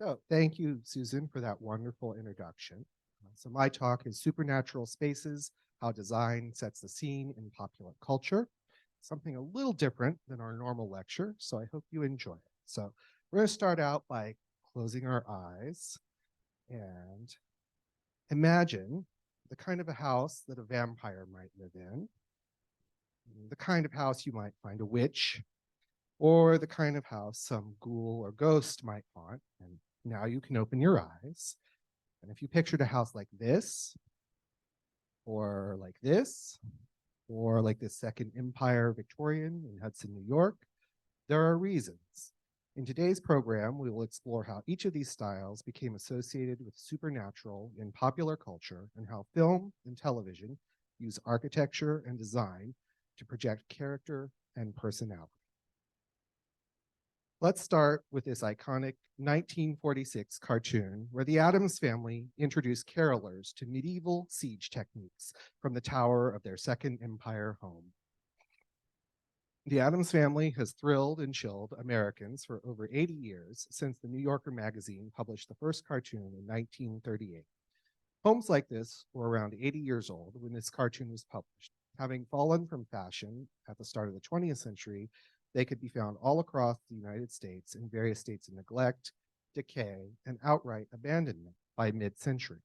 So thank you, Susan, for that wonderful introduction. So my talk is Supernatural Spaces, How Design Sets the Scene in Popular Culture. Something a little different than our normal lecture, so I hope you enjoy it. So we're going to start out by closing our eyes and imagine the kind of a house that a vampire might live in, the kind of house you might find a witch, or the kind of house some ghoul or ghost might haunt. And now you can open your eyes. And if you pictured a house like this, or like this, or like this Second Empire Victorian in Hudson, New York, there are reasons. In today's program, we will explore how each of these styles became associated with supernatural in popular culture and how film and television use architecture and design to project character and personality. Let's start with this iconic 1946 cartoon where the Addams family introduced carolers to medieval siege techniques from the tower of their Second Empire home. The Addams family has thrilled and chilled Americans for over 80 years since the New Yorker magazine published the first cartoon in 1938. Homes like this were around 80 years old when this cartoon was published. Having fallen from fashion at the start of the 20th century, they could be found all across the United States in various states of neglect, decay, and outright abandonment by mid-century.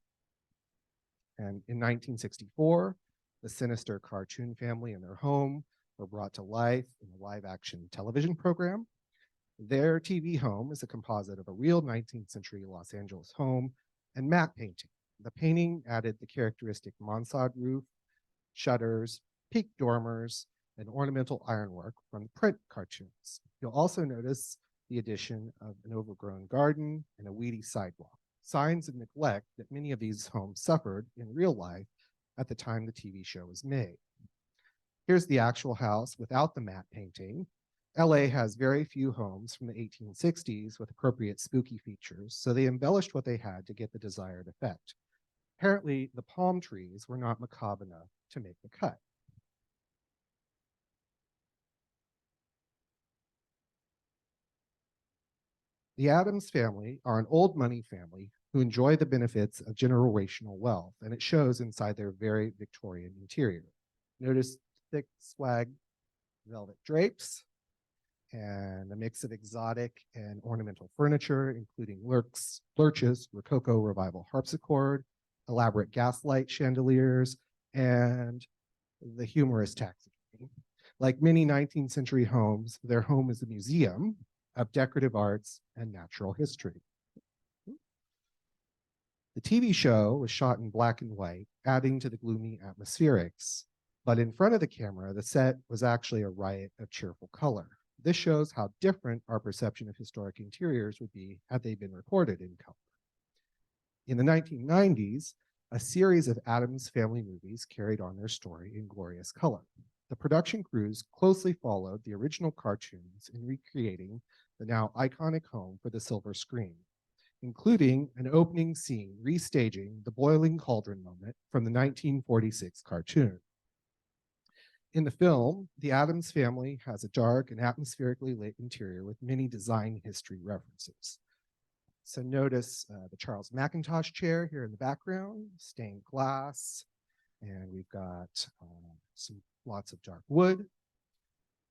And in 1964, the sinister cartoon family and their home were brought to life in a live-action television program. Their TV home is a composite of a real 19th century Los Angeles home and matte painting. The painting added the characteristic mansard roof, shutters, peak dormers, and ornamental ironwork from the print cartoons. You'll also notice the addition of an overgrown garden and a weedy sidewalk, signs of neglect that many of these homes suffered in real life at the time the TV show was made. Here's the actual house without the matte painting. LA has very few homes from the 1860s with appropriate spooky features, so they embellished what they had to get the desired effect. Apparently, the palm trees were not macabre enough to make the cut. The Addams family are an old money family who enjoy the benefits of generational wealth, and it shows inside their very Victorian interior. Notice thick swag velvet drapes and a mix of exotic and ornamental furniture, including lurches, Rococo Revival harpsichord, elaborate gaslight chandeliers, and the humorous taxidermy. Like many 19th century homes, their home is a museum of decorative arts and natural history. The TV show was shot in black and white, adding to the gloomy atmospherics. But in front of the camera, the set was actually a riot of cheerful color. This shows how different our perception of historic interiors would be had they been recorded in color. In the 1990s, a series of Addams Family movies carried on their story in glorious color. The production crews closely followed the original cartoons in recreating the now iconic home for the silver screen, including an opening scene restaging the boiling cauldron moment from the 1946 cartoon. In the film, the Addams family has a dark and atmospherically lit interior with many design history references. So notice the Charles McIntosh chair here in the background, stained glass, and we've got lots of dark wood,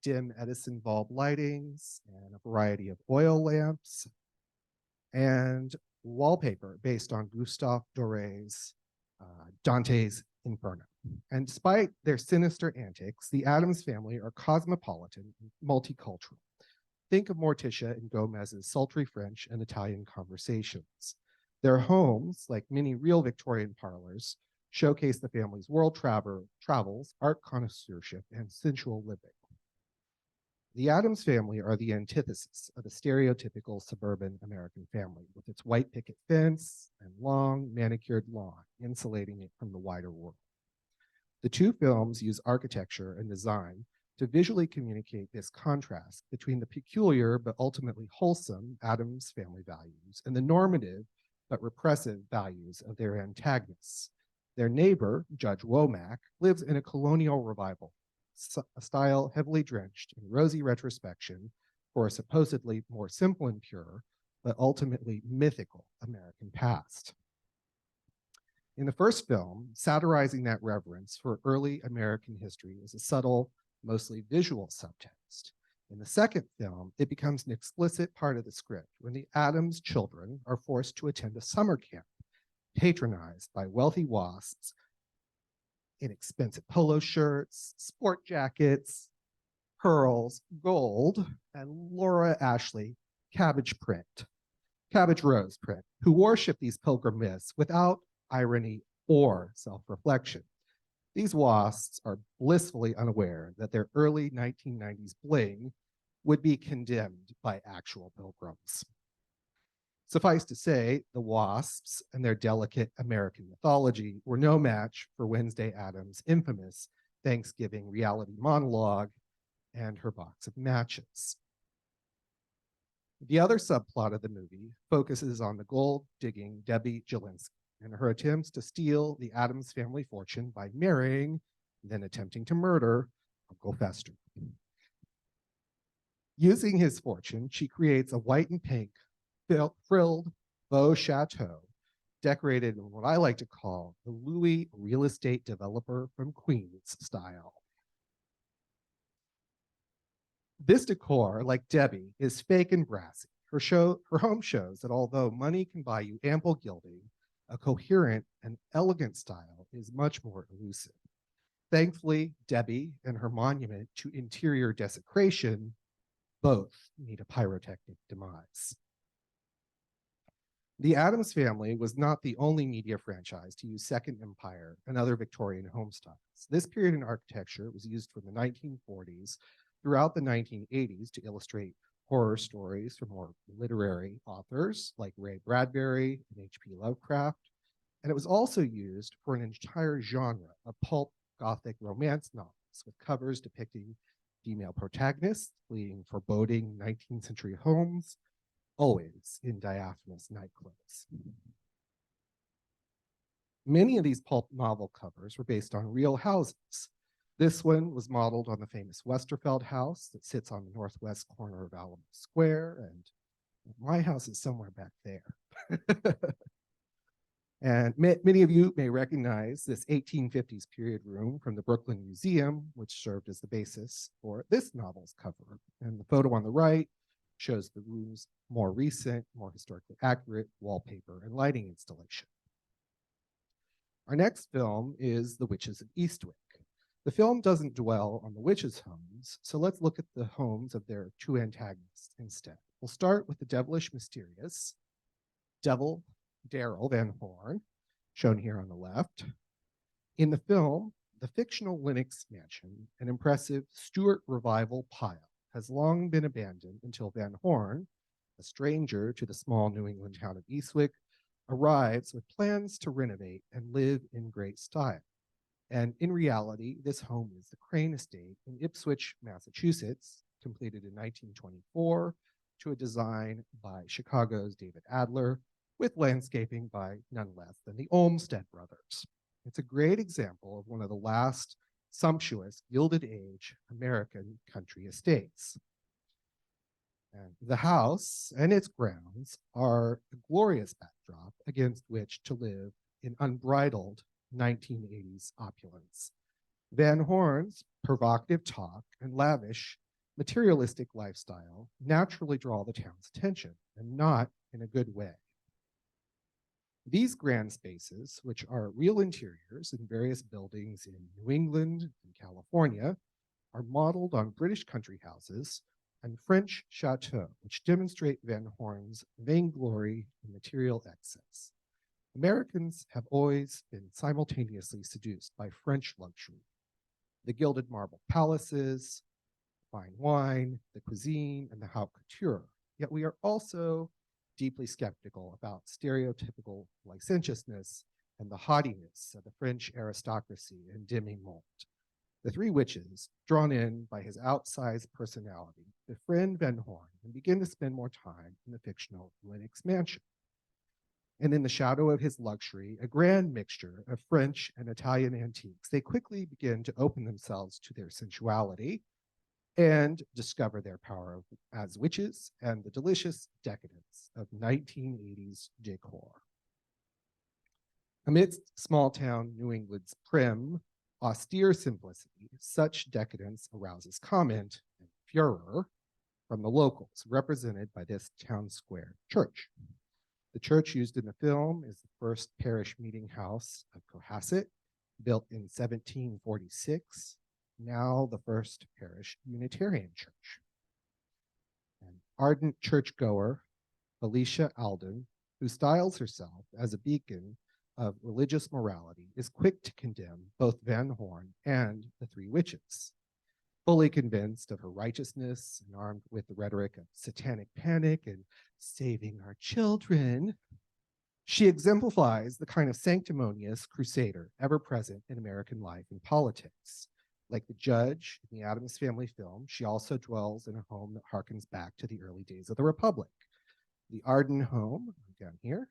dim Edison bulb lightings, and a variety of oil lamps, and wallpaper based on Gustave Doré's Dante's Inferno. And despite their sinister antics, the Addams family are cosmopolitan and multicultural. Think of Morticia and Gomez's sultry French and Italian conversations. Their homes, like many real Victorian parlors, showcase the family's world travels, art connoisseurship, and sensual living. The Addams family are the antithesis of the stereotypical suburban American family, with its white picket fence and long manicured lawn, insulating it from the wider world. The two films use architecture and design to visually communicate this contrast between the peculiar but ultimately wholesome Addams family values and the normative but repressive values of their antagonists. Their neighbor, Judge Womack, lives in a colonial revival, a style heavily drenched in rosy retrospection for a supposedly more simple and pure, but ultimately mythical American past. In the first film, satirizing that reverence for early American history is a subtle, mostly visual subtext. In the second film, it becomes an explicit part of the script when the Addams children are forced to attend a summer camp patronized by wealthy wasps in expensive polo shirts, sport jackets, pearls, gold, and Laura Ashley cabbage rose print, who worship these pilgrim myths without irony or self-reflection. These wasps are blissfully unaware that their early 1990s bling would be condemned by actual pilgrims. Suffice to say, the wasps and their delicate American mythology were no match for Wednesday Addams' infamous Thanksgiving reality monologue and her box of matches. The other subplot of the movie focuses on the gold-digging Debbie Jelinski and her attempts to steal the Addams family fortune by marrying, then attempting to murder, Uncle Fester. Using his fortune, she creates a white and pink frilled beau chateau decorated in what I like to call the Louis real estate developer from Queens style. This decor, like Debbie, is fake and brassy. Her home shows that although money can buy you ample gilding, a coherent and elegant style is much more elusive. Thankfully, Debbie and her monument to interior desecration both need a pyrotechnic demise. The Addams Family was not the only media franchise to use Second Empire and other Victorian home styles. This period in architecture was used from the 1940s throughout the 1980s to illustrate horror stories from more literary authors like Ray Bradbury and H.P. Lovecraft. And it was also used for an entire genre of pulp gothic romance novels with covers depicting female protagonists fleeing foreboding 19th century homes, always in diaphanous nightclothes. Many of these pulp novel covers were based on real houses. This one was modeled on the famous Westerfeld house that sits on the northwest corner of Alamo Square, and my house is somewhere back there. And many of you may recognize this 1850s period room from the Brooklyn Museum, which served as the basis for this novel's cover. And the photo on the right shows the room's more recent, more historically accurate wallpaper and lighting installation. Our next film is The Witches of Eastwick. The film doesn't dwell on the witches' homes, so let's look at the homes of their two antagonists instead. We'll start with the devilish mysterious Devil Darrell Van Horn, shown here on the left. In the film, the fictional Lennox mansion, an impressive Stuart Revival pile, has long been abandoned until Van Horn, a stranger to the small New England town of Eastwick, arrives with plans to renovate and live in great style. And in reality, this home is the Crane Estate in Ipswich, Massachusetts, completed in 1924 to a design by Chicago's David Adler, with landscaping by none less than the Olmsted brothers. It's a great example of one of the last sumptuous Gilded Age American country estates. And the house and its grounds are a glorious backdrop against which to live in unbridled 1980s opulence. Van Horn's provocative talk and lavish materialistic lifestyle naturally draw the town's attention, and not in a good way. These grand spaces, which are real interiors in various buildings in New England and California, are modeled on British country houses and French chateaux, which demonstrate Van Horn's vainglory and material excess. Americans have always been simultaneously seduced by French luxury, the gilded marble palaces, fine wine, the cuisine, and the haute couture. Yet we are also deeply skeptical about stereotypical licentiousness and the haughtiness of the French aristocracy and demi-monde. The three witches, drawn in by his outsized personality, befriend Van Horn and begin to spend more time in the fictional Lennox mansion. And in the shadow of his luxury, a grand mixture of French and Italian antiques, they quickly begin to open themselves to their sensuality and discover their power as witches and the delicious decadence of 1980s decor. Amidst small-town New England's prim, austere simplicity, such decadence arouses comment and furor from the locals, represented by this town square church. The church used in the film is the first parish meeting house of Cohasset, built in 1746, now the first parish Unitarian church. An ardent churchgoer, Felicia Alden, who styles herself as a beacon of religious morality, is quick to condemn both Van Horn and the three witches. Fully convinced of her righteousness and armed with the rhetoric of satanic panic and saving our children, she exemplifies the kind of sanctimonious crusader ever present in American life and politics. Like the judge in the Addams Family film, she also dwells in a home that harkens back to the early days of the Republic. The Arden home, down here,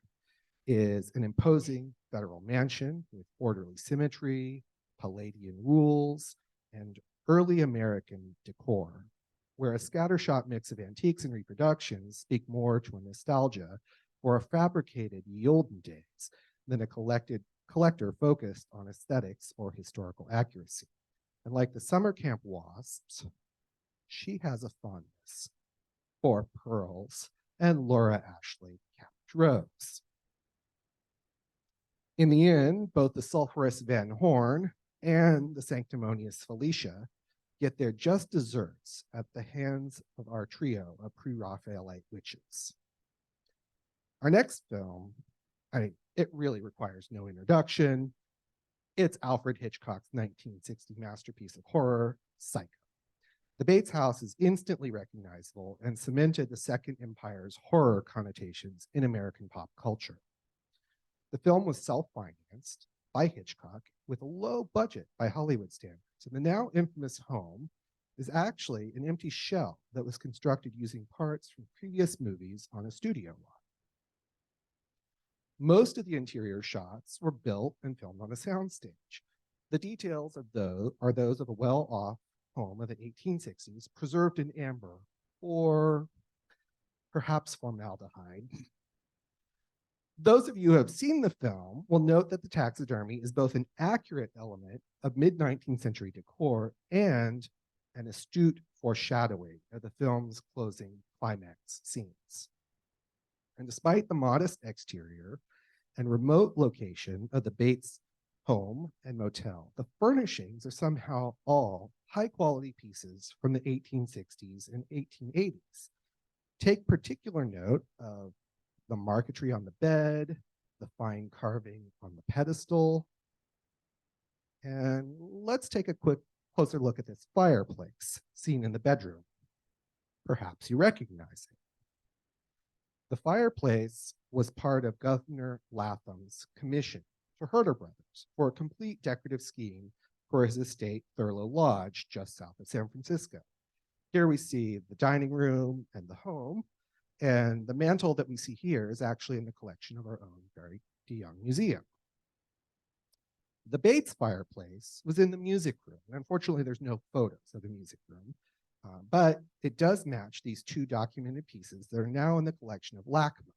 is an imposing federal mansion with orderly symmetry, Palladian rules, and early American decor, where a scattershot mix of antiques and reproductions speak more to a nostalgia for a fabricated ye olden days than a collector focused on aesthetics or historical accuracy. And like the summer camp wasps, she has a fondness for pearls and Laura Ashley capped rose. In the end, both the sulphurous Van Horn and the sanctimonious Felicia get their just desserts at the hands of our trio of pre-Raphaelite witches. Our next film, it really requires no introduction. It's Alfred Hitchcock's 1960 masterpiece of horror, Psycho. The Bates house is instantly recognizable and cemented the Second Empire's horror connotations in American pop culture. The film was self-financed by Hitchcock with a low budget by Hollywood standards, and the now infamous home is actually an empty shell that was constructed using parts from previous movies on a studio lot. Most of the interior shots were built and filmed on a soundstage. The details of those are those of a well-off home of the 1860s, preserved in amber or perhaps formaldehyde. Those of you who have seen the film will note that the taxidermy is both an accurate element of mid-19th century decor and an astute foreshadowing of the film's closing climax scenes. And despite the modest exterior and remote location of the Bates home and motel, the furnishings are somehow all high-quality pieces from the 1860s and 1880s. Take particular note of the marquetry on the bed, the fine carving on the pedestal. And let's take a quick closer look at this fireplace seen in the bedroom. Perhaps you recognize it. The fireplace was part of Governor Latham's commission to Herter Brothers for a complete decorative scheme for his estate, Thurlow Lodge, just south of San Francisco. Here we see the dining room and the home, and the mantle that we see here is actually in the collection of our own very DeYoung Museum. The Bates fireplace was in the music room. And unfortunately, there's no photos of the music room, but it does match these two documented pieces that are now in the collection of LACMA.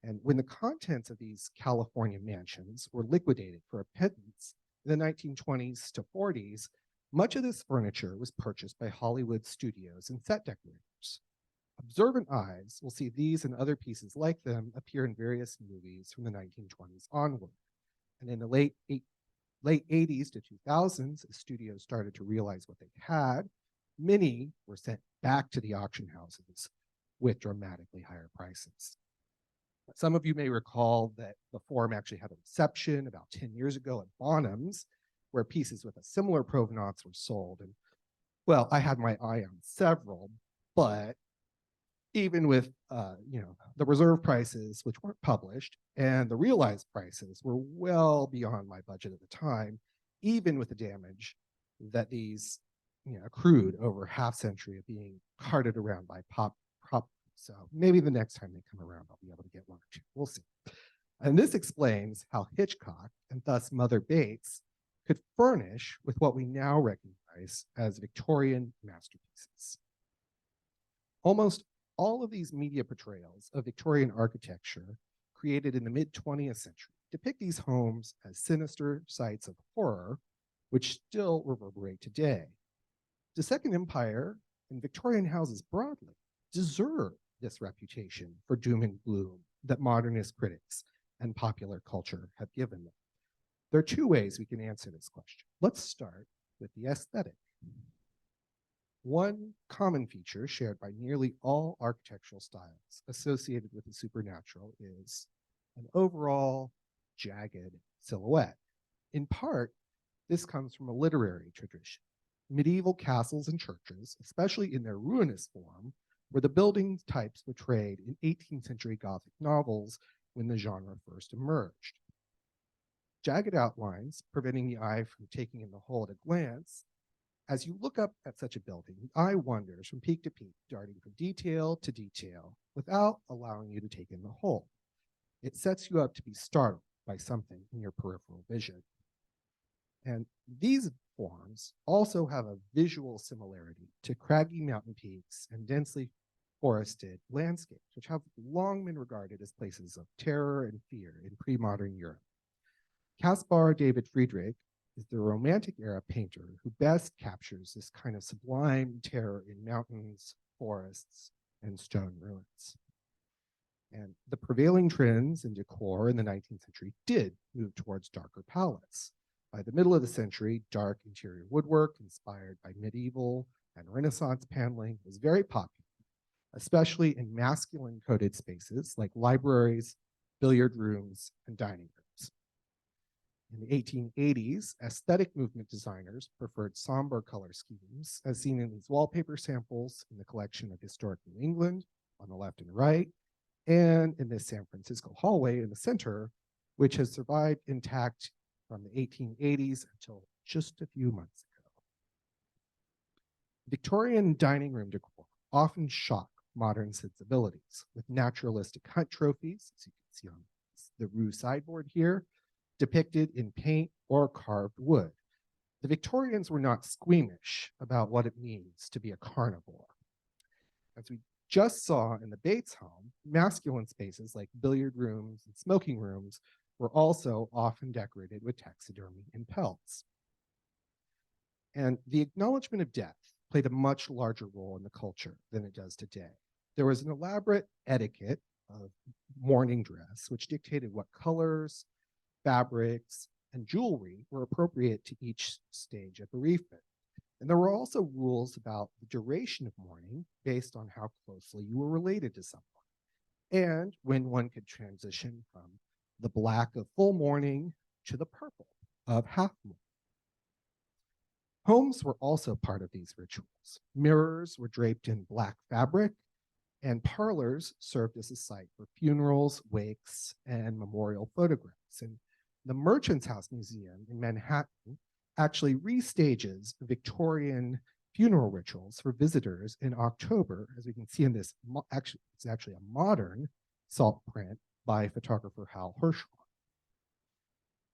And when the contents of these California mansions were liquidated for a pittance in the 1920s to 40s, much of this furniture was purchased by Hollywood studios and set decorators. Observant eyes will see these and other pieces like them appear in various movies from the 1920s onward. And in the late 80s to 2000s, as studios started to realize what they had, many were sent back to the auction houses with dramatically higher prices. Some of you may recall that the Forum actually had a reception about 10 years ago at Bonham's, where pieces with a similar provenance were sold. And well, I had my eye on several, but even with the reserve prices, which weren't published, and the realized prices were well beyond my budget at the time, even with the damage that these accrued over half century of being carted around by prop. So maybe the next time they come around, I'll be able to get one or two. We'll see. And this explains how Hitchcock, and thus Mother Bates, could furnish with what we now recognize as Victorian masterpieces. Almost All of these media portrayals of Victorian architecture created in the mid-20th century depict these homes as sinister sites of horror, which still reverberate today. The Second Empire and Victorian houses broadly deserve this reputation for doom and gloom that modernist critics and popular culture have given them. There are two ways we can answer this question. Let's start with the aesthetic. One common feature shared by nearly all architectural styles associated with the supernatural is an overall jagged silhouette. In part, this comes from a literary tradition. Medieval castles and churches, especially in their ruinous form, were the building types portrayed in 18th century Gothic novels when the genre first emerged. Jagged outlines, preventing the eye from taking in the whole at a glance. As you look up at such a building, the eye wanders from peak to peak, darting from detail to detail without allowing you to take in the whole. It sets you up to be startled by something in your peripheral vision. And these forms also have a visual similarity to craggy mountain peaks and densely forested landscapes, which have long been regarded as places of terror and fear in pre-modern Europe. Caspar David Friedrich is the Romantic era painter who best captures this kind of sublime terror in mountains, forests, and stone ruins. And the prevailing trends in decor in the 19th century did move towards darker palettes. By the middle of the century, dark interior woodwork inspired by medieval and Renaissance paneling was very popular, especially in masculine-coded spaces like libraries, billiard rooms, and dining rooms. In the 1880s, aesthetic movement designers preferred somber color schemes, as seen in these wallpaper samples in the collection of Historic New England on the left and right, and in this San Francisco hallway in the center, which has survived intact from the 1880s until just a few months ago. Victorian dining room decor often shock modern sensibilities with naturalistic hunt trophies, as you can see on the Rue sideboard here, depicted in paint or carved wood. The Victorians were not squeamish about what it means to be a carnivore. As we just saw in the Bates home, masculine spaces like billiard rooms and smoking rooms were also often decorated with taxidermy and pelts. And the acknowledgement of death played a much larger role in the culture than it does today. There was an elaborate etiquette of mourning dress, which dictated what colors, fabrics, and jewelry were appropriate to each stage of bereavement. And there were also rules about the duration of mourning based on how closely you were related to someone, and when one could transition from the black of full mourning to the purple of half mourning. Homes were also part of these rituals. Mirrors were draped in black fabric, and parlors served as a site for funerals, wakes, and memorial photographs. And the Merchants House Museum in Manhattan actually restages Victorian funeral rituals for visitors in October, as we can see in this, it's actually a modern salt print by photographer Hal Hirschhorn.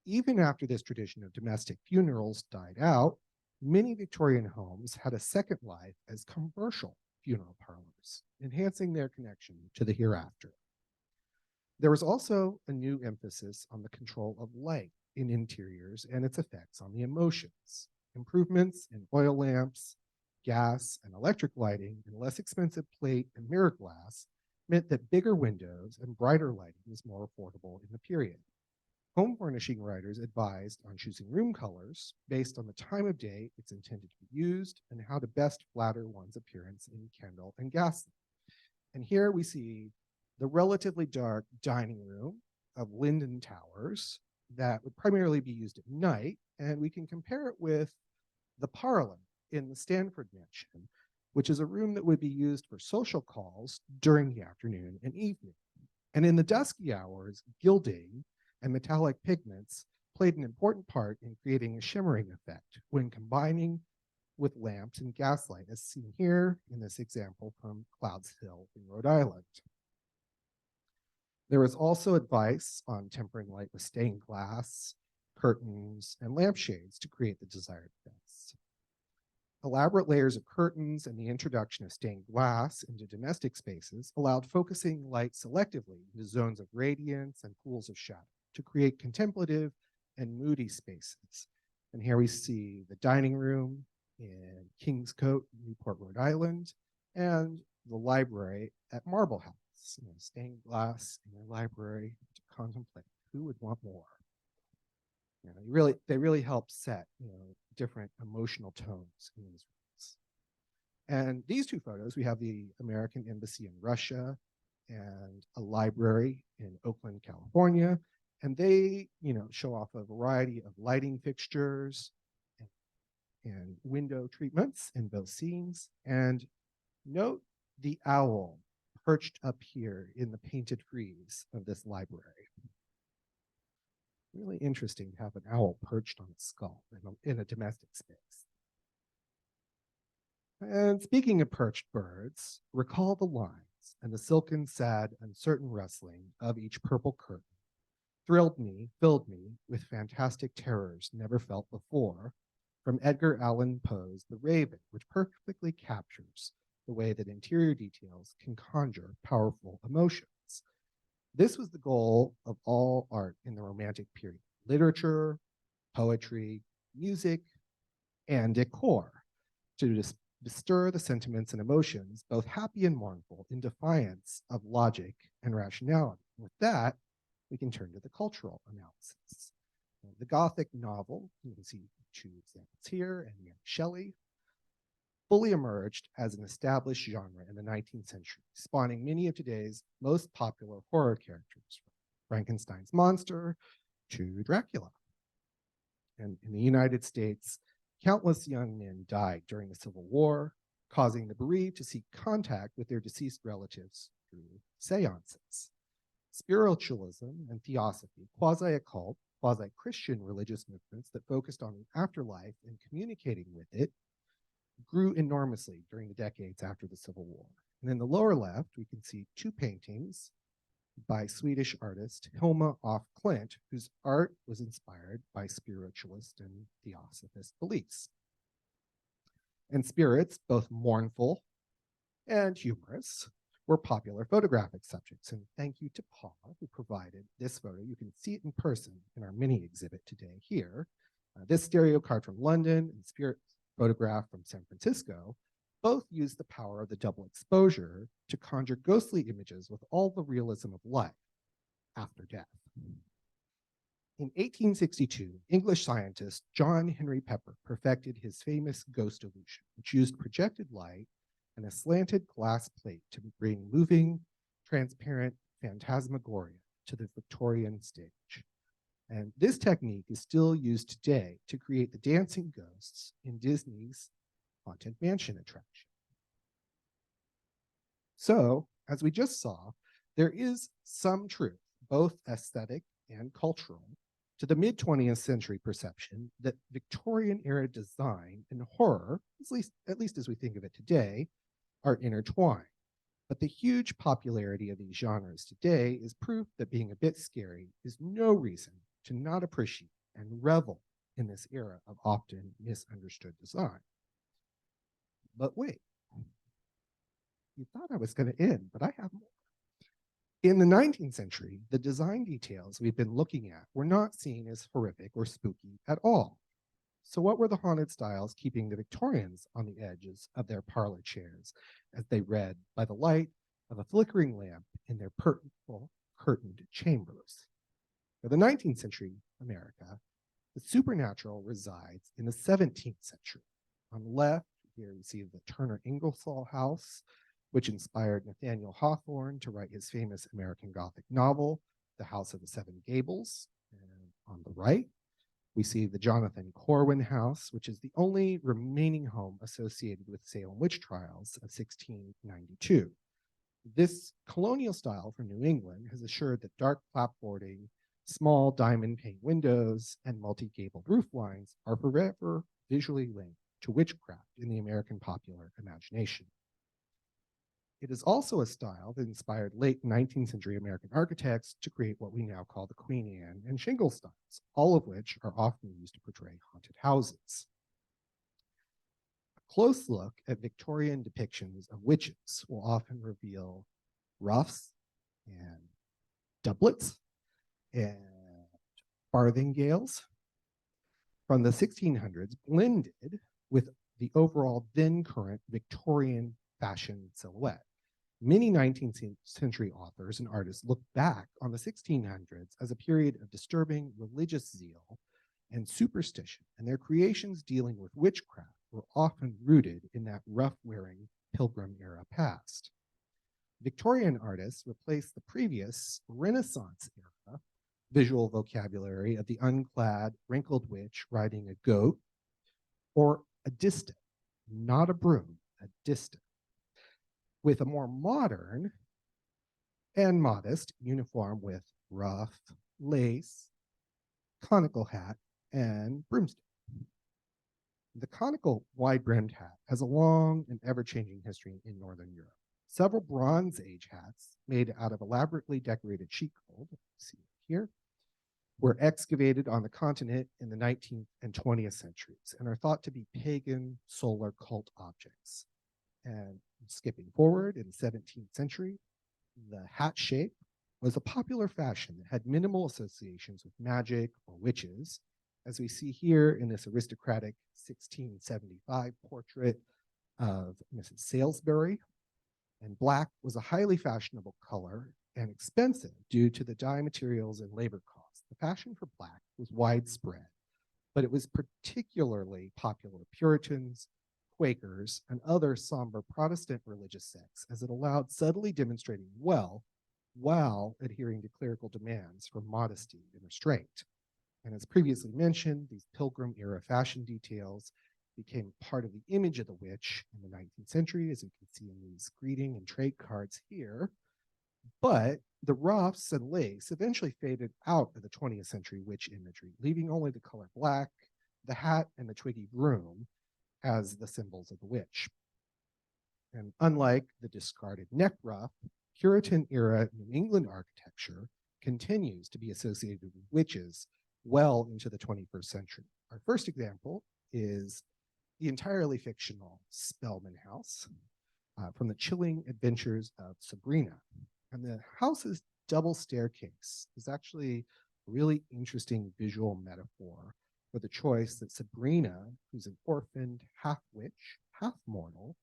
Even after this tradition of domestic funerals died out, many Victorian homes had a second life as commercial funeral parlors, enhancing their connection to the hereafter. There was also a new emphasis on the control of light in interiors and its effects on the emotions. Improvements in oil lamps, gas, and electric lighting, and less expensive plate and mirror glass meant that bigger windows and brighter lighting was more affordable in the period. Home furnishing writers advised on choosing room colors based on the time of day it's intended to be used and how to best flatter one's appearance in candle and gaslight. And here we see the relatively dark dining room of Linden Towers that would primarily be used at night, and we can compare it with the parlor in the Stanford Mansion, which is a room that would be used for social calls during the afternoon and evening. And in the dusky hours, gilding and metallic pigments played an important part in creating a shimmering effect when combining with lamps and gaslight, as seen here in this example from Clouds Hill in Rhode Island. There was also advice on tempering light with stained glass, curtains, and lampshades to create the desired effects. Elaborate layers of curtains and the introduction of stained glass into domestic spaces allowed focusing light selectively into zones of radiance and pools of shadow to create contemplative and moody spaces. And here we see the dining room in Kingscote, Newport, Rhode Island, and the library at Marble House. Stained glass in their library to contemplate. Who would want more? They really help set different emotional tones in these rooms. And these two photos, we have the American Embassy in Russia and a library in Oakland, California. And they, show off a variety of lighting fixtures and window treatments in both scenes. And note the owl perched up here in the painted frieze of this library. Really interesting to have an owl perched on its skull in a domestic space. And speaking of perched birds, recall the lines and the silken, sad, uncertain rustling of each purple curtain thrilled me, filled me with fantastic terrors never felt before, from Edgar Allan Poe's The Raven, which perfectly captures the way that interior details can conjure powerful emotions. This was the goal of all art in the Romantic period: literature, poetry, music, and decor, to stir the sentiments and emotions, both happy and mournful, in defiance of logic and rationality. With that, we can turn to the cultural analysis. The Gothic novel, you can see two examples here, and Mary Shelley, fully emerged as an established genre in the 19th century, spawning many of today's most popular horror characters, from Frankenstein's monster to Dracula. And in the United States, countless young men died during the Civil War, causing the bereaved to seek contact with their deceased relatives through seances. Spiritualism and theosophy, quasi-occult, quasi-Christian religious movements that focused on the afterlife and communicating with it, grew enormously during the decades after the Civil War. And in the lower left, we can see two paintings by Swedish artist Hilma af Klint, whose art was inspired by spiritualist and theosophist beliefs. And spirits, both mournful and humorous, were popular photographic subjects. And thank you to Paul, who provided this photo. You can see it in person in our mini exhibit today here. This stereo card from London and spirit photograph from San Francisco both use the power of the double exposure to conjure ghostly images with all the realism of life after death. In 1862, English scientist John Henry Pepper perfected his famous ghost illusion, which used projected light and a slanted glass plate to bring moving, transparent phantasmagoria to the Victorian stage. And this technique is still used today to create the dancing ghosts in Disney's Haunted Mansion attraction. So, as we just saw, there is some truth, both aesthetic and cultural, to the mid-20th century perception that Victorian era design and horror, at least as we think of it today, are intertwined. But the huge popularity of these genres today is proof that being a bit scary is no reason to not appreciate and revel in this era of often misunderstood design. But wait, you thought I was going to end, but I have more. In the 19th century, the design details we've been looking at were not seen as horrific or spooky at all. So what were the haunted styles keeping the Victorians on the edges of their parlor chairs as they read by the light of a flickering lamp in their purple curtained chambers? For the 19th century America, the supernatural resides in the 17th century. On the left, here we see the Turner Ingersoll house, which inspired Nathaniel Hawthorne to write his famous American Gothic novel, The House of the Seven Gables. And on the right, we see the Jonathan Corwin house, which is the only remaining home associated with Salem witch trials of 1692. This colonial style from New England has assured that dark clapboarding, small diamond pane windows, and multi-gabled roof lines are forever visually linked to witchcraft in the American popular imagination. It is also a style that inspired late 19th century American architects to create what we now call the Queen Anne and shingle styles, all of which are often used to portray haunted houses. Close look at Victorian depictions of witches will often reveal ruffs and doublets and farthingales from the 1600s blended with the overall then current Victorian fashion silhouette. Many 19th century authors and artists look back on the 1600s as a period of disturbing religious zeal and superstition, and their creations dealing with witchcraft were often rooted in that rough-wearing Pilgrim era past. Victorian artists replaced the previous Renaissance era visual vocabulary of the unclad, wrinkled witch riding a goat or a distaff, not a broom, a distaff, with a more modern and modest uniform with ruff, lace, conical hat, and broomstick. The conical wide-brimmed hat has a long and ever-changing history in Northern Europe. Several Bronze Age hats made out of elaborately decorated sheet gold, see here, were excavated on the continent in the 19th and 20th centuries and are thought to be pagan solar cult objects. And skipping forward in the 17th century, the hat shape was a popular fashion that had minimal associations with magic or witches, as we see here in this aristocratic 1675 portrait of Mrs. Salisbury. And black was a highly fashionable color and expensive due to the dye materials and labor costs. The fashion for black was widespread, but it was particularly popular with Puritans, Quakers, and other somber Protestant religious sects, as it allowed subtly demonstrating wealth while adhering to clerical demands for modesty and restraint. And as previously mentioned, these Pilgrim era fashion details became part of the image of the witch in the 19th century, as you can see in these greeting and trade cards here. But the ruffs and lace eventually faded out of the 20th century witch imagery, leaving only the color black, the hat, and the twiggy broom as the symbols of the witch. And unlike the discarded neck ruff, Puritan era New England architecture continues to be associated with witches well into the 21st century. Our first example is the entirely fictional Spellman House from the chilling adventures of Sabrina. And the house's double staircase is actually a really interesting visual metaphor for the choice that Sabrina, who's an orphaned half-witch, half-mortal,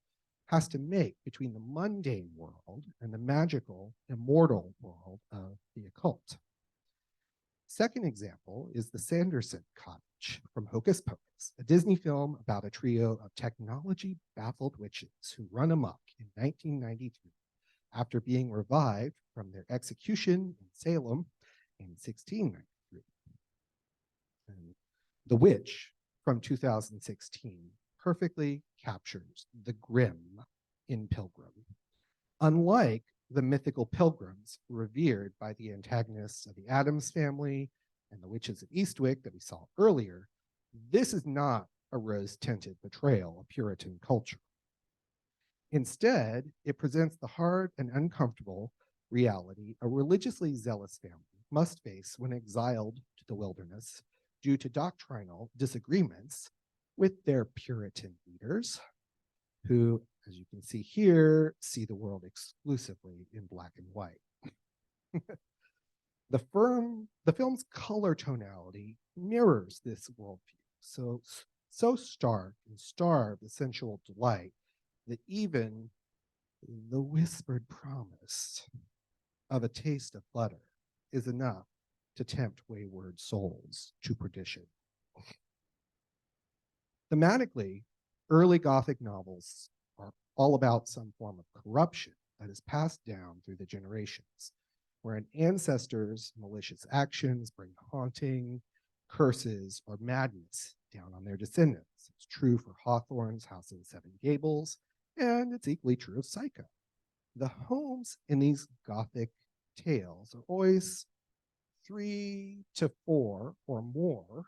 has to make between the mundane world and the magical, immortal world of the occult. Second example is the Sanderson Cottage from Hocus Pocus, a Disney film about a trio of technology-baffled witches who run amok in 1993 after being revived from their execution in Salem in 1693. And The Witch from 2016 perfectly captures the grim in Pilgrim. Unlike the mythical pilgrims revered by the antagonists of the Addams Family and the witches of Eastwick that we saw earlier, this is not a rose-tinted portrayal of Puritan culture. Instead, it presents the hard and uncomfortable reality a religiously zealous family must face when exiled to the wilderness due to doctrinal disagreements with their Puritan leaders, who, as you can see here, see the world exclusively in black and white. The film's color tonality mirrors this worldview, so stark and starved of sensual delight that even the whispered promise of a taste of butter is enough to tempt wayward souls to perdition. Thematically, early Gothic novels are all about some form of corruption that is passed down through the generations, where an ancestor's malicious actions bring haunting, curses, or madness down on their descendants. It's true for Hawthorne's House of the Seven Gables, and it's equally true of Psycho. The homes in these Gothic tales are always 3 to 4 or more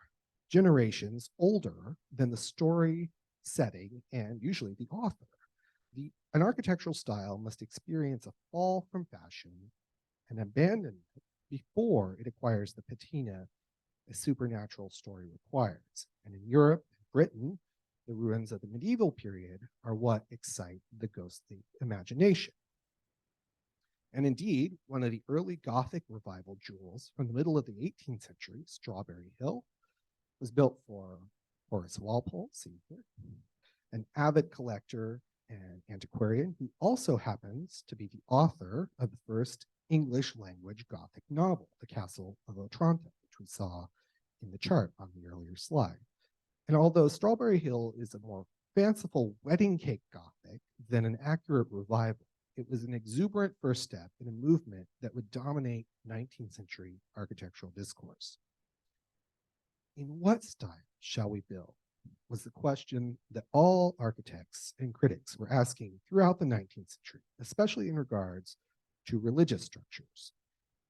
generations older than the story setting and usually the author. An architectural style must experience a fall from fashion and abandonment before it acquires the patina a supernatural story requires. And in Europe and Britain, The ruins of the medieval period are what excite the ghostly imagination. And indeed, one of the early Gothic revival jewels from the middle of the 18th century, Strawberry Hill, was built for Horace Walpole, see here, an avid collector and antiquarian who also happens to be the author of the first English language Gothic novel, The Castle of Otranto, which we saw in the chart on the earlier slide. And although Strawberry Hill is a more fanciful wedding cake Gothic than an accurate revival, it was an exuberant first step in a movement that would dominate 19th century architectural discourse. In what style shall we build? Was the question that all architects and critics were asking throughout the 19th century, especially in regards to religious structures.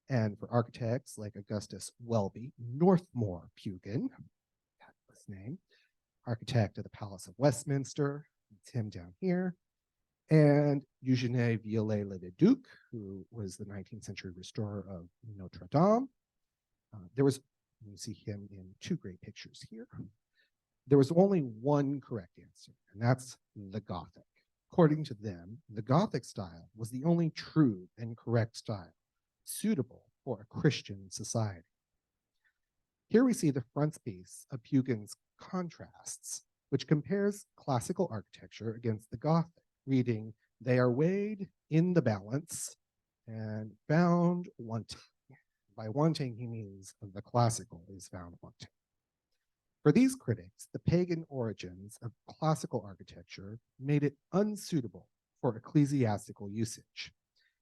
And for architects like Augustus Welby Northmore Pugin, that was his name, architect of the Palace of Westminster, it's him down here, and Eugène Viollet-le-Duc, who was the 19th century restorer of Notre Dame. You see him in two great pictures here. There was only one correct answer, and that's the Gothic. According to them, the Gothic style was the only true and correct style suitable for a Christian society. Here we see the frontispiece of Pugin's Contrasts, which compares classical architecture against the Gothic, reading, "They are weighed in the balance and found wanting." By wanting, he means the classical is found wanting. For these critics, the pagan origins of classical architecture made it unsuitable for ecclesiastical usage.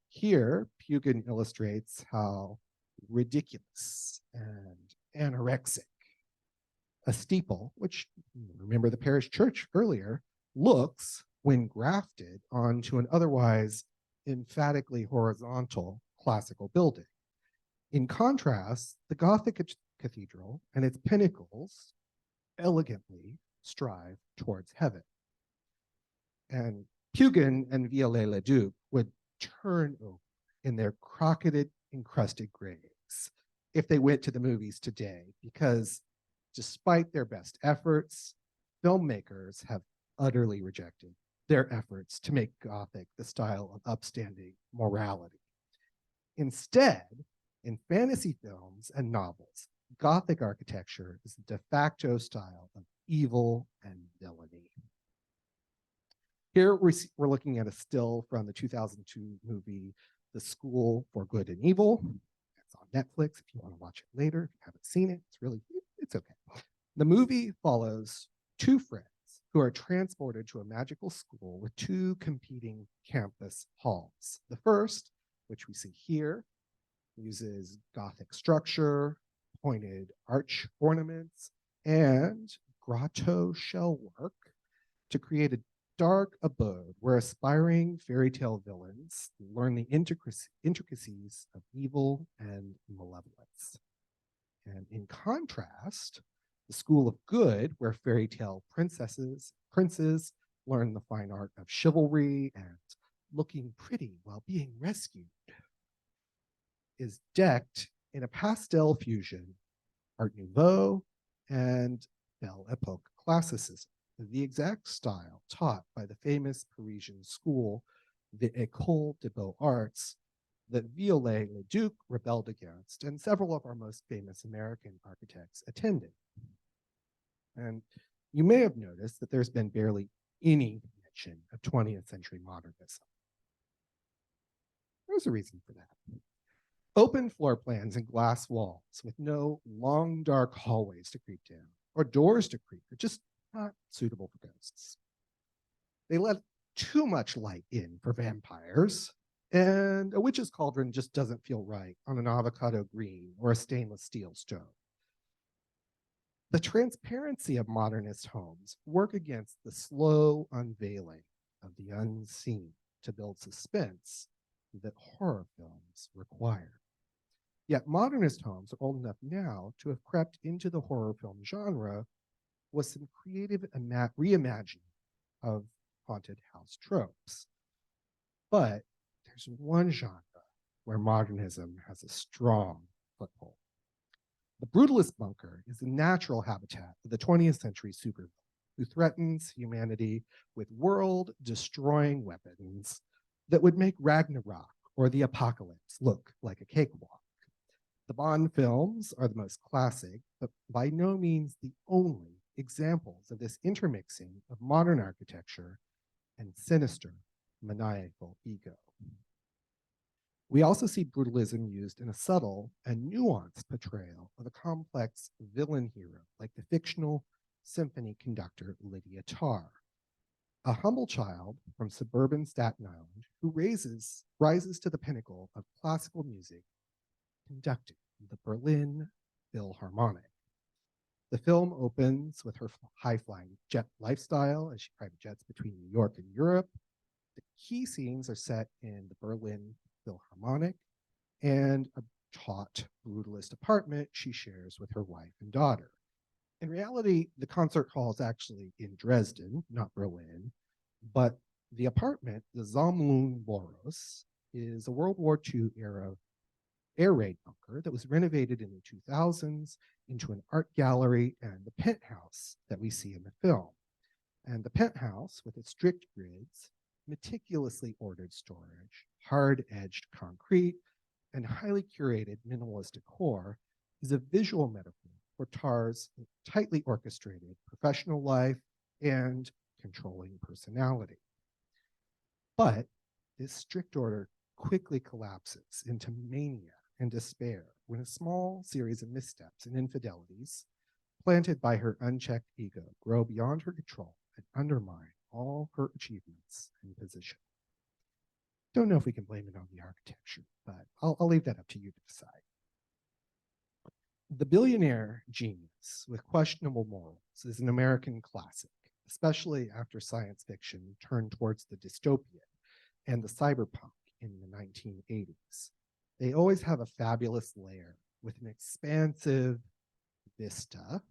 Here, Pugin illustrates how ridiculous and anorexic a steeple, which, remember the parish church earlier, looks when grafted onto an otherwise emphatically horizontal classical building. In contrast, the Gothic cathedral and its pinnacles elegantly strive towards heaven. And Pugin and Viollet-le-Duc would turn over in their crocketed encrusted graves if they went to the movies today, because despite their best efforts, filmmakers have utterly rejected their efforts to make Gothic the style of upstanding morality. Instead, in fantasy films and novels, Gothic architecture is the de facto style of evil and villainy. Here we're looking at a still from the 2002 movie, The School for Good and Evil. It's on Netflix if you want to watch it later. If you haven't seen it, it's okay. The movie follows two friends who are transported to a magical school with two competing campus halls. The first, which we see here, uses Gothic structure, pointed arch ornaments, and grotto shell work to create a dark abode where aspiring fairy tale villains learn the intricacies of evil and malevolence. And in contrast, the School of Good, where fairy tale princes learn the fine art of chivalry and looking pretty while being rescued, is decked in a pastel fusion, Art Nouveau and Belle Epoque classicism, the exact style taught by the famous Parisian school, the École des Beaux-Arts, that Viollet-le-Duc rebelled against, and several of our most famous American architects attended. And you may have noticed that there's been barely any mention of 20th century modernism. There's a reason for that. Open floor plans and glass walls with no long, dark hallways to creep down or doors to creep are just not suitable for ghosts. They let too much light in for vampires, and a witch's cauldron just doesn't feel right on an avocado green or a stainless steel stove. The transparency of modernist homes work against the slow unveiling of the unseen to build suspense that horror films require. Yet modernist homes are old enough now to have crept into the horror film genre with some creative reimagining of haunted house tropes. But there's one genre where modernism has a strong foothold. The brutalist bunker is the natural habitat of the 20th century supervillain. who threatens humanity with world-destroying weapons that would make Ragnarok or the apocalypse look like a cakewalk. The Bond films are the most classic, but by no means the only examples of this intermixing of modern architecture and sinister, maniacal ego. We also see brutalism used in a subtle and nuanced portrayal of a complex villain hero, like the fictional symphony conductor Lydia Tarr, a humble child from suburban Staten Island who rises to the pinnacle of classical music, conducting the Berlin Philharmonic. The film opens with her high-flying jet lifestyle as she private jets between New York and Europe. The key scenes are set in the Berlin Philharmonic and a taut, brutalist apartment she shares with her wife and daughter. In reality, the concert hall is actually in Dresden, not Berlin, but the apartment, the Sammlung Boros, is a World War II era air raid bunker that was renovated in the 2000s into an art gallery and the penthouse that we see in the film. And the penthouse, with its strict grids, meticulously ordered storage, hard-edged concrete, and highly curated minimalist decor, is a visual metaphor for Tar's tightly orchestrated professional life and controlling personality. But this strict order quickly collapses into mania and despair when a small series of missteps and infidelities planted by her unchecked ego grow beyond her control and undermine all her achievements and position. Don't know if we can blame it on the architecture, but I'll leave that up to you to decide. The Billionaire Genius with Questionable Morals is an American classic, especially after science fiction turned towards the dystopian and the cyberpunk in the 1980s. They always have a fabulous layer with an expansive vista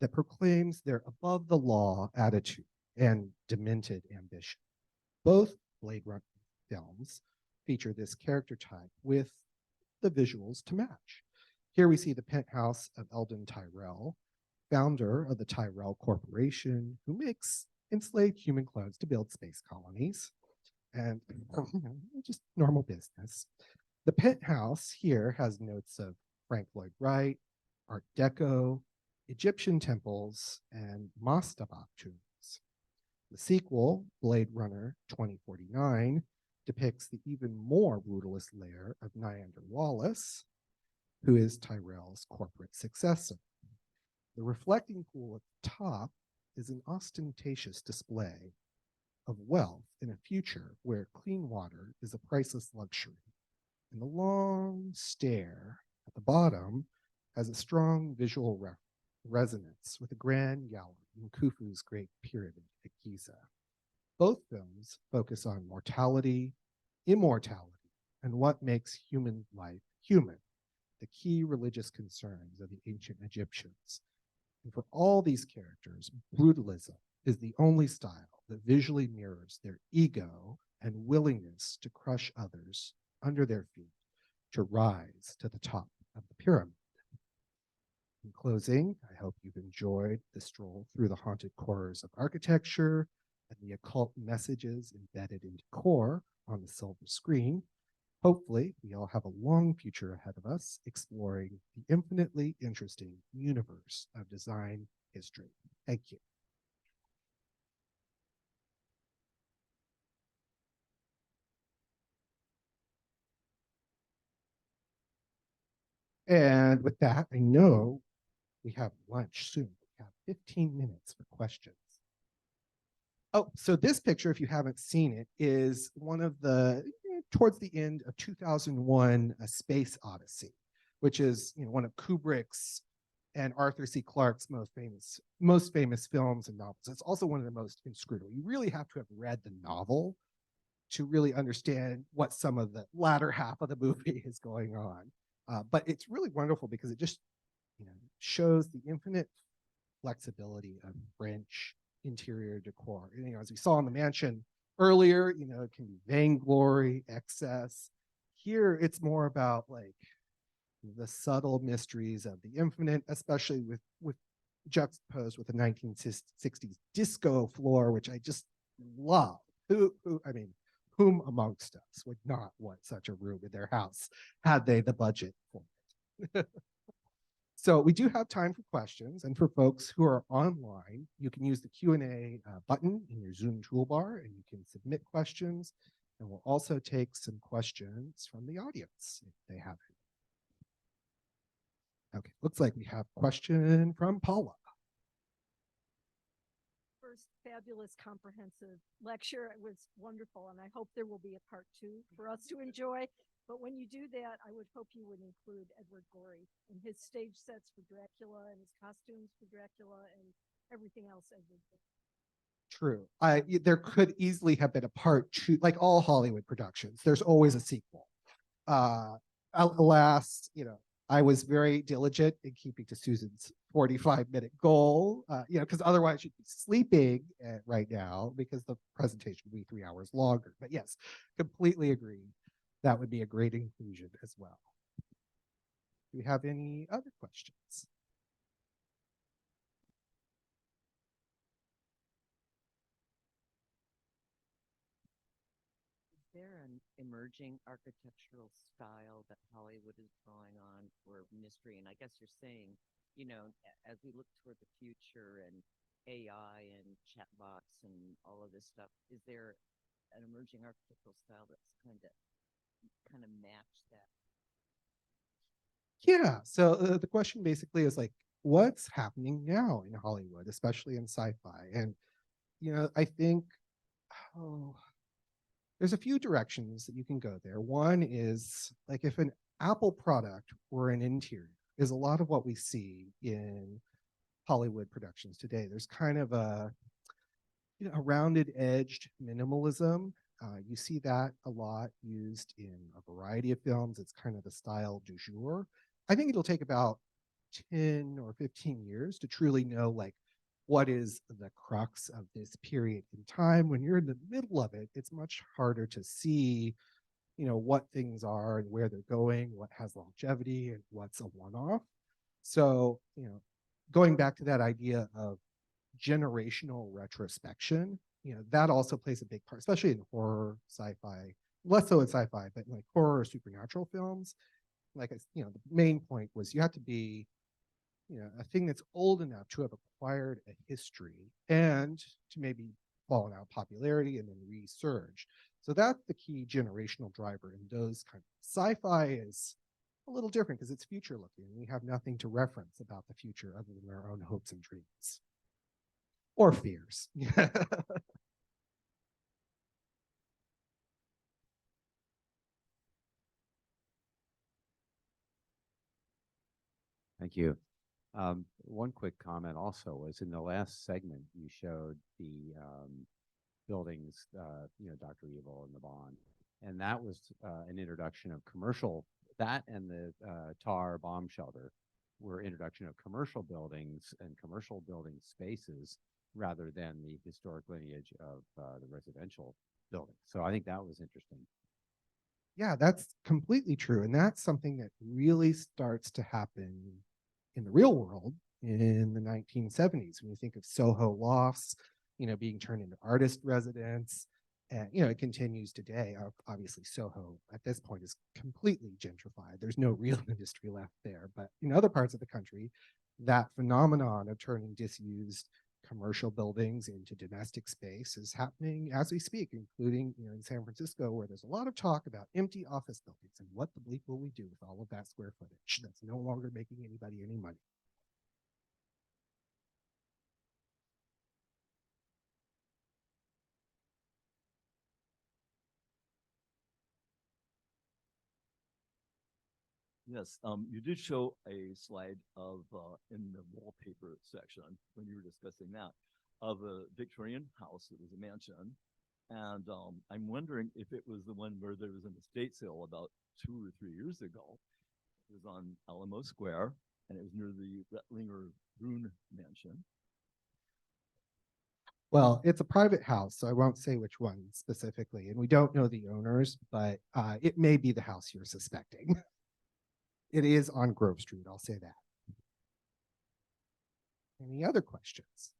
that proclaims their above the law attitude and demented ambition. Both Blade Runner films feature this character type with the visuals to match. Here we see the penthouse of Eldon Tyrell, founder of the Tyrell Corporation, who makes enslaved human clones to build space colonies and just normal business. The penthouse here has notes of Frank Lloyd Wright, Art Deco, Egyptian temples, and mastaba tombs. The sequel, Blade Runner 2049, depicts the even more brutalist layer of Niander Wallace, who is Tyrell's corporate successor. The reflecting pool at the top is an ostentatious display of wealth in a future where clean water is a priceless luxury. And the long stair at the bottom has a strong visual resonance with the Grand Gallery in Khufu's Great Pyramid at Giza. Both films focus on mortality, immortality, and what makes human life human, the key religious concerns of the ancient Egyptians. And for all these characters, brutalism is the only style that visually mirrors their ego and willingness to crush others under their feet to rise to the top of the pyramid. In closing, I hope you've enjoyed the stroll through the haunted corridors of architecture and the occult messages embedded in decor on the silver screen. Hopefully, we all have a long future ahead of us exploring the infinitely interesting universe of design history. Thank you. And with that, I know we have lunch soon. We have 15 minutes for questions. Oh, so this picture, if you haven't seen it, is one of the, towards the end of 2001, A Space Odyssey, which is one of Kubrick's and Arthur C. Clarke's most famous films and novels. It's also one of the most inscrutable. You really have to have read the novel to really understand what some of the latter half of the movie is going on. But it's really wonderful because it just shows the infinite flexibility of French interior decor. As we saw in the mansion earlier, it can be vainglory, excess. Here, it's more about like the subtle mysteries of the infinite, especially with juxtaposed with the 1960s disco floor, which I just love. I mean, whom amongst us would not want such a room in their house had they the budget for it? So we do have time for questions, and for folks who are online, you can use the Q&A button in your Zoom toolbar, and you can submit questions, and we'll also take some questions from the audience if they have any. Okay, looks like we have a question from Paula. First fabulous comprehensive lecture. It was wonderful, and I hope there will be a part 2 for us to enjoy. But when you do that, I would hope you would include Edward Gorey and his stage sets for Dracula and his costumes for Dracula and everything else Edward did. True. There could easily have been a part 2, like all Hollywood productions. There's always a sequel. Alas, I was very diligent in keeping to Susan's 45-minute goal, because otherwise you'd be sleeping right now because the presentation would be 3 hours longer. But yes, completely agree. That would be a great inclusion as well. Do we have any other questions? Is there an emerging architectural style that Hollywood is drawing on for mystery? And I guess you're saying, as we look toward the future and AI and chatbots and all of this stuff, is there an emerging architectural style that's kind of match that? Yeah. So the question basically is like, what's happening now in Hollywood, especially in sci-fi? And, I think, there's a few directions that you can go there. One is like if an Apple product were an interior, is a lot of what we see in Hollywood productions today. There's kind of a rounded edged minimalism. You see that a lot used in a variety of films. It's kind of the style du jour. I think it'll take about 10 or 15 years to truly know like what is the crux of this period in time. When you're in the middle of it, it's much harder to see, what things are and where they're going, what has longevity and what's a one-off. So, going back to that idea of generational retrospection, that also plays a big part, especially in horror, sci-fi, less so in sci-fi, but like horror or supernatural films. Like, the main point was you have to be, a thing that's old enough to have acquired a history and to maybe fallen out of popularity and then resurge. So that's the key generational driver in those kind of sci-fi is a little different because it's future looking. We have nothing to reference about the future other than our own hopes and dreams or fears. Thank you. One quick comment also was in the last segment, you showed the buildings, Dr. Evil and the Bond. And that was an introduction of commercial, that and the tar bomb shelter were introduction of commercial buildings and commercial building spaces rather than the historic lineage of the residential building. So I think that was interesting. Yeah, that's completely true. And that's something that really starts to happen in the real world in the 1970s when you think of Soho lofts, being turned into artist residence. And, it continues today. Obviously, Soho at this point is completely gentrified. There's no real industry left there. But in other parts of the country, that phenomenon of turning disused commercial buildings into domestic space is happening as we speak, including in San Francisco, where there's a lot of talk about empty office buildings and what the bleep will we do with all of that square footage that's no longer making anybody any money. Yes, you did show a slide of in the wallpaper section when you were discussing that of a Victorian house. It was a mansion, and I'm wondering if it was the one where there was an estate sale about 2 or 3 years ago. It was on Alamo Square, and it was near the Rettlinger Brune mansion. Well, it's a private house, so I won't say which one specifically, and we don't know the owners, but it may be the house you're suspecting. It is on Grove Street, I'll say that. Any other questions?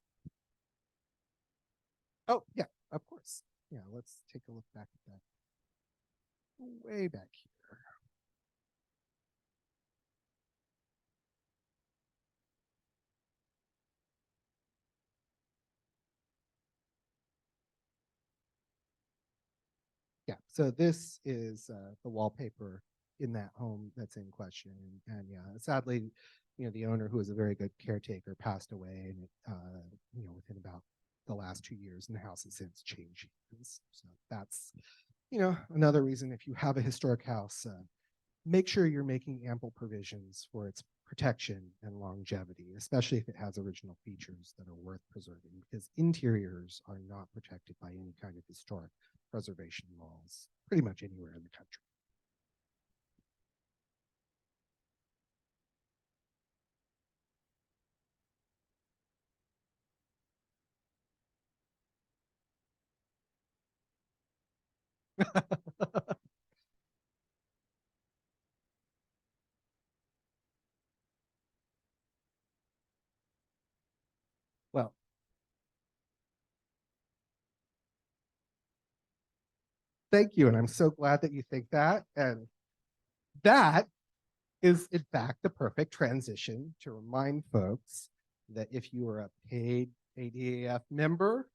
Oh, yeah, of course. Yeah, let's take a look back at that. Way back here. Yeah, so this is the wallpaper in that home that's in question. And yeah, sadly, the owner, who was a very good caretaker, passed away, and within about the last 2 years, and the house has since changed hands. So that's, another reason, if you have a historic house, make sure you're making ample provisions for its protection and longevity, especially if it has original features that are worth preserving, because interiors are not protected by any kind of historic preservation laws pretty much anywhere in the country. Well, thank you. And I'm so glad that you think that. And that is, in fact, the perfect transition to remind folks that if you are a paid ADAF member,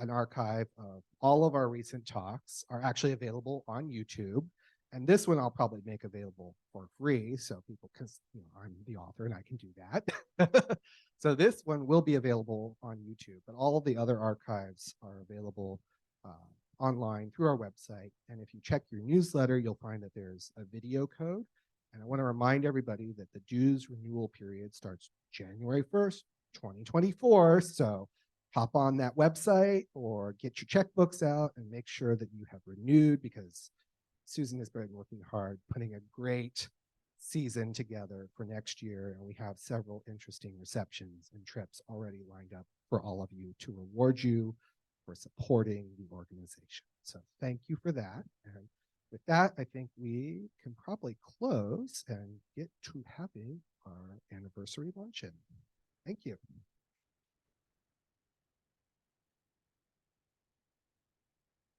an archive of all of our recent talks are actually available on YouTube. And this one I'll probably make available for free, so people, because I'm the author and I can do that. So this one will be available on YouTube, but all of the other archives are available online through our website. And if you check your newsletter, you'll find that there's a video code. And I want to remind everybody that the dues renewal period starts January 1st, 2024. So hop on that website or get your checkbooks out and make sure that you have renewed, because Susan has been working hard putting a great season together for next year. And we have several interesting receptions and trips already lined up for all of you to reward you for supporting the organization. So thank you for that. And with that, I think we can probably close and get to having our anniversary luncheon. Thank you.